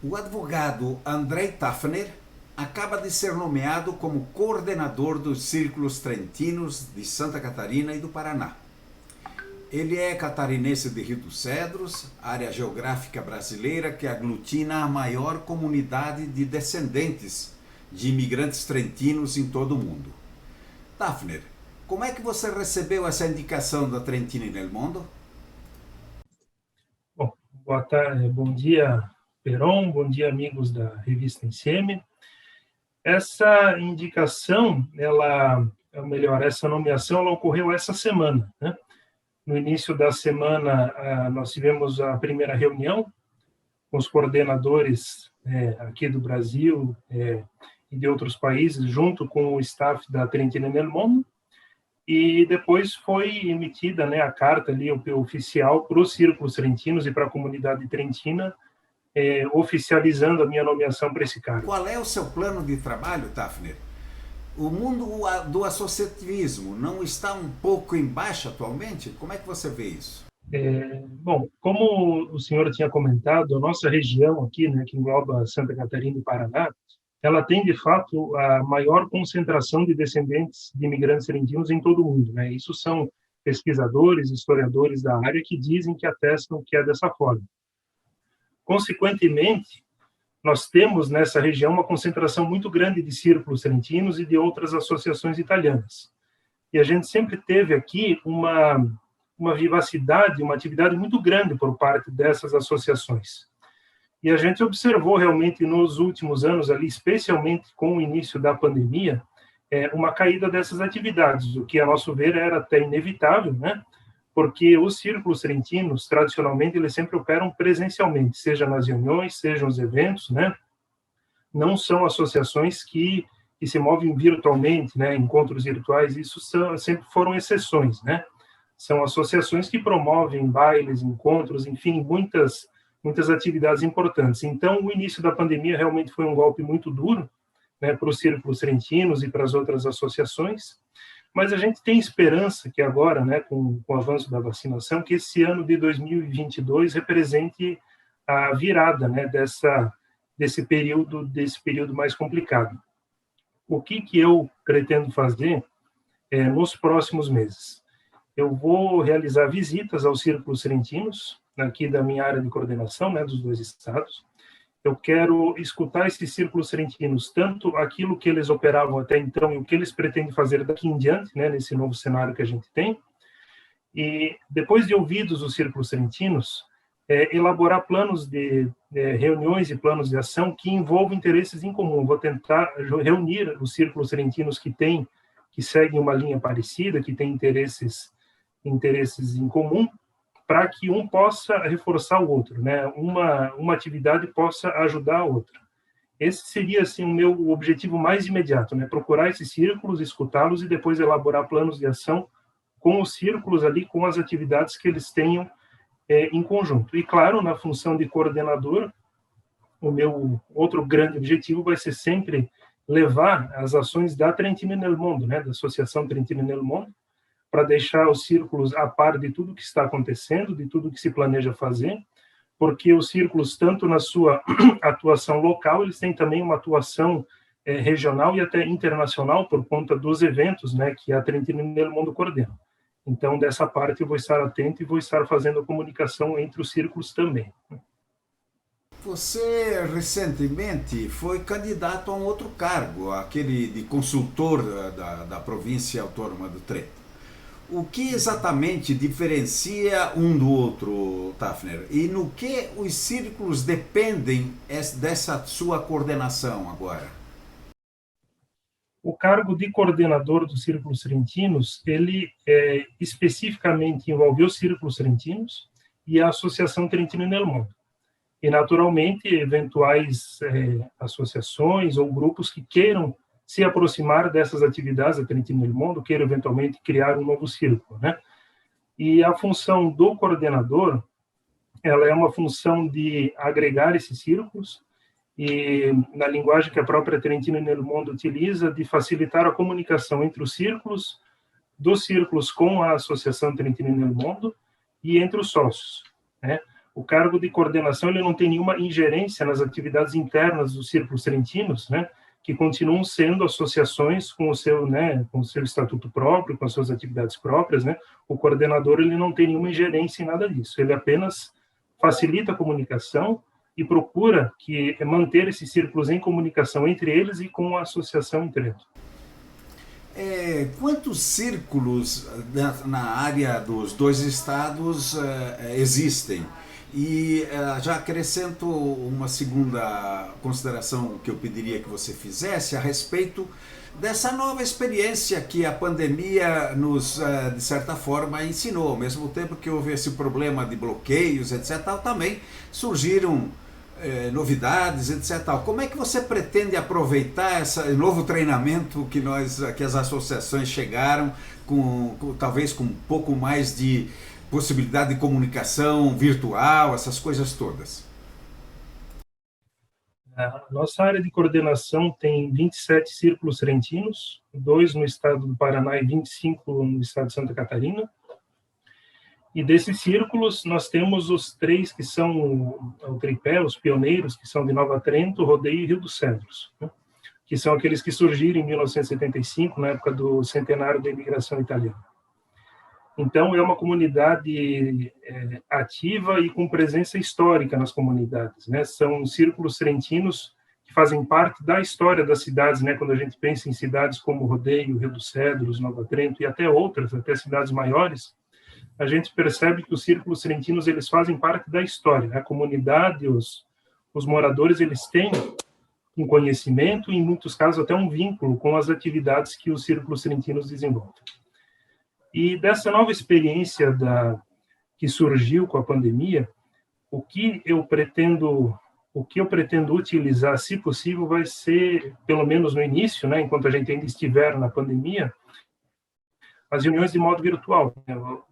O advogado Andrei Tafner acaba de ser nomeado como coordenador dos Círculos Trentinos de Santa Catarina e do Paraná. Ele é catarinense de Rio dos Cedros, área geográfica brasileira que aglutina a maior comunidade de descendentes de imigrantes trentinos em todo o mundo. Tafner, como é que você recebeu essa indicação da Trentino nel Mondo? Bom, boa tarde, bom dia, Peron, bom dia, amigos da revista Insieme. Essa indicação, essa nomeação, ela ocorreu essa semana, né? No início da semana, nós tivemos a primeira reunião com os coordenadores aqui do Brasil e de outros países, junto com o staff da Trentino nel Mondo, e depois foi emitida, né, a carta ali oficial para os círculos trentinos e para a comunidade trentina, oficializando a minha nomeação para esse cargo. Qual é o seu plano de trabalho, Tafner? O mundo do associativismo não está um pouco em baixa atualmente? Como é que você vê isso? Bom, como o senhor tinha comentado, a nossa região aqui, né, que engloba Santa Catarina e Paraná, ela tem, de fato, a maior concentração de descendentes de imigrantes trentinos em todo o mundo, né? Isso são pesquisadores, historiadores da área que dizem, que atestam que é dessa forma. Consequentemente, nós temos nessa região uma concentração muito grande de círculos trentinos e de outras associações italianas. E a gente sempre teve aqui uma vivacidade, uma atividade muito grande por parte dessas associações. E a gente observou realmente nos últimos anos ali, especialmente com o início da pandemia, uma caída dessas atividades, o que, a nosso ver, era até inevitável, né? Porque os círculos trentinos, tradicionalmente, eles sempre operam presencialmente, seja nas reuniões, seja nos eventos, né? Não são associações que se movem virtualmente, né? Encontros virtuais, isso sempre foram exceções, né? São associações que promovem bailes, encontros, enfim, muitas atividades importantes. Então, o início da pandemia realmente foi um golpe muito duro, né, para os círculos trentinos e para as outras associações, mas a gente tem esperança que agora, né, com o avanço da vacinação, que esse ano de 2022 represente a virada, né, desse período mais complicado. O que eu pretendo fazer nos próximos meses? Eu vou realizar visitas aos círculos trentinos, aqui da minha área de coordenação, né, dos 2 estados. Eu quero escutar esses círculos trentinos, tanto aquilo que eles operavam até então e o que eles pretendem fazer daqui em diante, né, nesse novo cenário que a gente tem. E, depois de ouvidos os círculos trentinos, elaborar planos de reuniões e planos de ação que envolvam interesses em comum. Vou tentar reunir os círculos trentinos que seguem uma linha parecida, que têm interesses em comum, para que um possa reforçar o outro, né? Uma atividade possa ajudar a outra. Esse seria, assim, o meu objetivo mais imediato, né? Procurar esses círculos, escutá-los e depois elaborar planos de ação com os círculos ali, com as atividades que eles tenham em conjunto. E, claro, na função de coordenador, o meu outro grande objetivo vai ser sempre levar as ações da Trentino nel Mondo, né? Da Associação Trentino nel Mondo, para deixar os círculos a par de tudo que está acontecendo, de tudo que se planeja fazer, porque os círculos, tanto na sua atuação local, eles têm também uma atuação regional e até internacional, por conta dos eventos, né, que a Trentino nel Mondo coordena. Então, dessa parte, eu vou estar atento e vou estar fazendo a comunicação entre os círculos também. Você recentemente foi candidato a um outro cargo, aquele de consultor da província autônoma do Trento. O que exatamente diferencia um do outro, Tafner? E no que os círculos dependem dessa sua coordenação agora? O cargo de coordenador dos círculos trentinos, ele especificamente envolve os círculos trentinos e a Associação Trentino nel Mondo. E, naturalmente, eventuais associações ou grupos que queiram se aproximar dessas atividades da Trentino nel Mondo, queiram eventualmente criar um novo círculo, né? E a função do coordenador, ela é uma função de agregar esses círculos e, na linguagem que a própria Trentino nel Mondo utiliza, de facilitar a comunicação entre os círculos, dos círculos com a Associação Trentino nel Mondo e entre os sócios, né? O cargo de coordenação ele não tem nenhuma ingerência nas atividades internas dos círculos trentinos, né, que continuam sendo associações com o seu, né, com o seu estatuto próprio, com as suas atividades próprias, né. O coordenador ele não tem nenhuma ingerência em nada disso. Ele apenas facilita a comunicação e procura manter esses círculos em comunicação entre eles e com a associação entre eles. Quantos círculos na área dos dois estados existem? E já acrescento uma segunda consideração que eu pediria que você fizesse a respeito dessa nova experiência que a pandemia nos, de certa forma, ensinou. Ao mesmo tempo que houve esse problema de bloqueios, etc., também surgiram novidades, etc. Como é que você pretende aproveitar esse novo treinamento que as associações chegaram, talvez com um pouco mais de possibilidade de comunicação virtual, essas coisas todas? A nossa área de coordenação tem 27 círculos trentinos, 2 no estado do Paraná e 25 no estado de Santa Catarina. E desses círculos, nós temos os 3 que são o tripé, os pioneiros, que são de Nova Trento, Rodeio e Rio dos Cedros, né? Que são aqueles que surgiram em 1975, na época do centenário da imigração italiana. Então, é uma comunidade ativa e com presença histórica nas comunidades, né? São círculos trentinos que fazem parte da história das cidades, né? Quando a gente pensa em cidades como Rodeio, Rio dos Cedros, Nova Trento e até outras, até cidades maiores, a gente percebe que os círculos trentinos eles fazem parte da história, né? A comunidade, os moradores, eles têm um conhecimento e, em muitos casos, até um vínculo com as atividades que os círculos trentinos desenvolvem. E dessa nova experiência que surgiu com a pandemia, o que eu pretendo utilizar, se possível, vai ser, pelo menos no início, né, enquanto a gente ainda estiver na pandemia, as reuniões de modo virtual.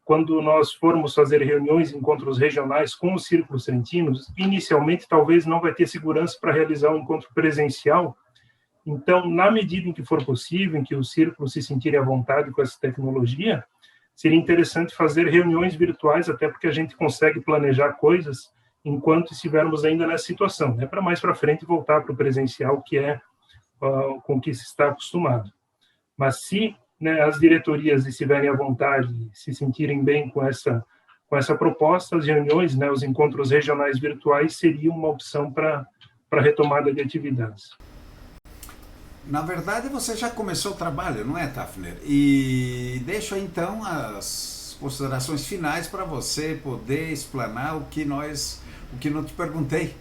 Quando nós formos fazer reuniões, encontros regionais com os círculos trentinos, inicialmente talvez não vai ter segurança para realizar um encontro presencial. Então, na medida em que for possível, em que os círculos se sentirem à vontade com essa tecnologia, seria interessante fazer reuniões virtuais, até porque a gente consegue planejar coisas enquanto estivermos ainda nessa situação, né? Para mais para frente voltar para o presencial, que é com o que se está acostumado. Mas se, né, as diretorias estiverem à vontade, se sentirem bem com essa proposta, as reuniões, né, os encontros regionais virtuais seriam uma opção para retomada de atividades. Na verdade, você já começou o trabalho, não é, Tafner? E deixo então as considerações finais para você poder explanar o que não te perguntei.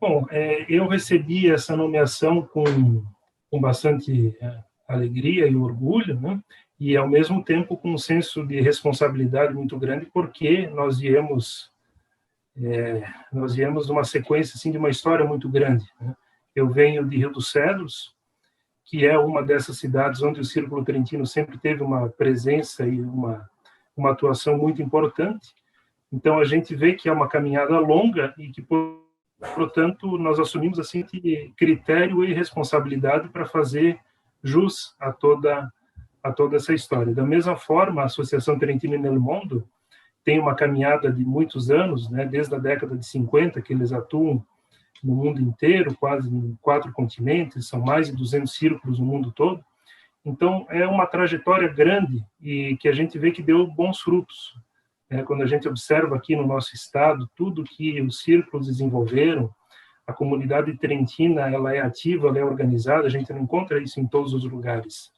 Bom, eu recebi essa nomeação com bastante alegria e orgulho, né? E ao mesmo tempo com um senso de responsabilidade muito grande, porque nós viemos numa sequência assim de uma história muito grande, né? Eu venho de Rio dos Cedros, que é uma dessas cidades onde o Círculo Trentino sempre teve uma presença e uma atuação muito importante. Então a gente vê que é uma caminhada longa e que, portanto, nós assumimos assim critério e responsabilidade para fazer jus a toda essa história. Da mesma forma, a Associação Trentino nel Mondo tem uma caminhada de muitos anos, né, desde a década de 50, que eles atuam no mundo inteiro, quase em 4 continentes, são mais de 200 círculos no mundo todo. Então, é uma trajetória grande e que a gente vê que deu bons frutos. Quando a gente observa aqui no nosso estado tudo que os círculos desenvolveram, a comunidade trentina ela é ativa, ela é organizada, a gente não encontra isso em todos os lugares.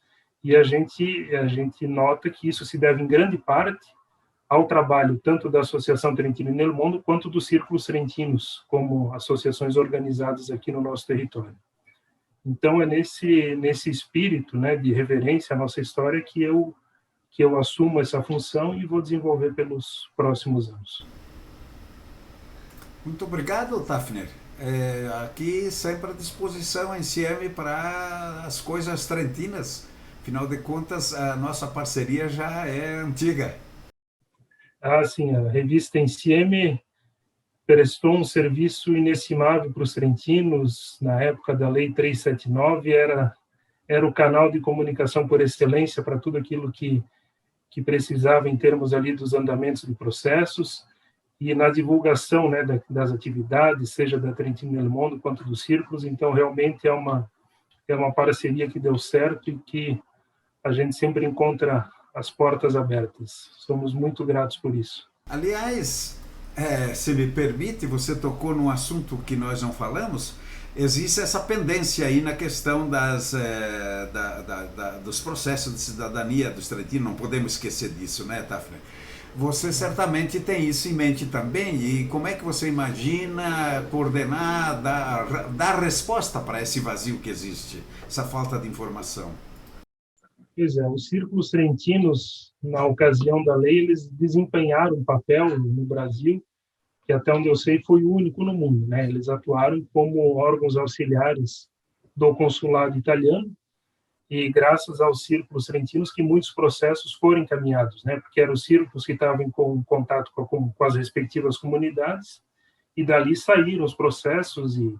E a gente nota que isso se deve em grande parte ao trabalho tanto da Associação Trentino nel Mondo quanto dos círculos trentinos, como associações organizadas aqui no nosso território. Então, é nesse espírito, né, de reverência à nossa história que eu assumo essa função e vou desenvolver pelos próximos anos. Muito obrigado, Tafner. Aqui sempre à disposição em CIEM para as coisas trentinas. Afinal de contas, a nossa parceria já é antiga. Sim, a revista NCM prestou um serviço inestimável para os trentinos. Na época da Lei 379, era o canal de comunicação por excelência para tudo aquilo que que precisava em termos ali dos andamentos de processos e na divulgação, né, das atividades, seja da Trentino Nel Mondo quanto dos círculos. Então, realmente é uma parceria que deu certo e que a gente sempre encontra as portas abertas. Somos muito gratos por isso. Aliás, se me permite, você tocou num assunto que nós não falamos. Existe essa pendência aí na questão dos processos de cidadania dos trentinos, não podemos esquecer disso, né, Tafner? Você certamente tem isso em mente também, e como é que você imagina coordenar, dar resposta para esse vazio que existe, essa falta de informação? Pois é, os círculos trentinos, na ocasião da lei, eles desempenharam um papel no Brasil que até onde eu sei foi o único no mundo, né? Eles atuaram como órgãos auxiliares do consulado italiano e graças aos círculos trentinos que muitos processos foram encaminhados, né? Porque eram os círculos que estavam em contato com as respectivas comunidades e dali saíram os processos e,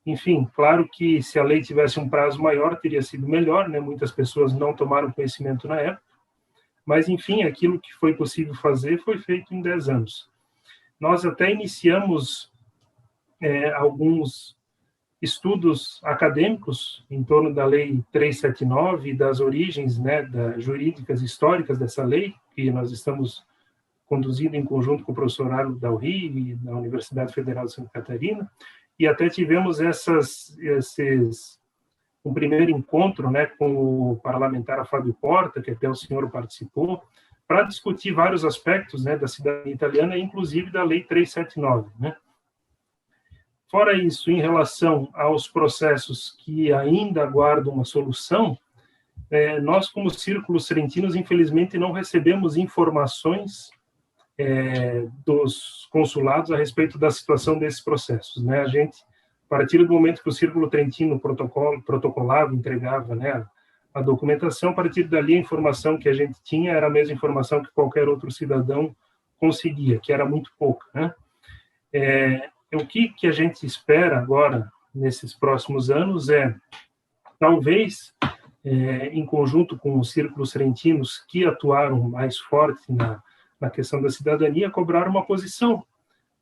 enfim, claro que se a lei tivesse um prazo maior teria sido melhor, né? Muitas pessoas não tomaram conhecimento na época, mas enfim, aquilo que foi possível fazer foi feito em 10 anos. Nós até iniciamos alguns estudos acadêmicos em torno da Lei 379 e das origens, né, jurídicas históricas dessa lei, que nós estamos conduzindo em conjunto com o professor Arno Dalry e da Universidade Federal de Santa Catarina, e até tivemos um primeiro encontro, né, com o parlamentar Fábio Porta, que até o senhor participou, para discutir vários aspectos, né, da cidadania italiana, inclusive da Lei 379. Né? Fora isso, em relação aos processos que ainda aguardam uma solução, nós, como círculos trentinos, infelizmente, não recebemos informações dos consulados a respeito da situação desses processos. Né? A gente, a partir do momento que o Círculo Trentino protocolava, entregava, né, a documentação, a partir dali a informação que a gente tinha era a mesma informação que qualquer outro cidadão conseguia, que era muito pouca. Né? O que a gente espera agora, nesses próximos anos, talvez, em conjunto com os círculos trentinos que atuaram mais forte na questão da cidadania, cobrar uma posição.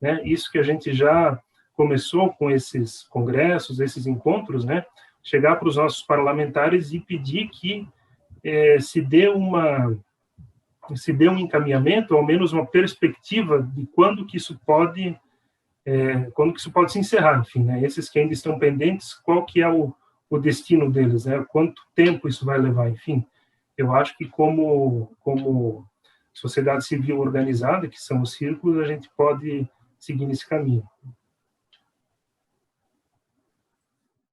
Né? Isso que a gente já começou com esses congressos, esses encontros, né? Chegar para os nossos parlamentares e pedir que se dê um encaminhamento, ou ao menos uma perspectiva de quando que isso pode se encerrar, enfim, né? Esses que ainda estão pendentes, qual que é o destino deles, né? Quanto tempo isso vai levar, enfim. Eu acho que como sociedade civil organizada, que são os círculos, a gente pode seguir nesse caminho.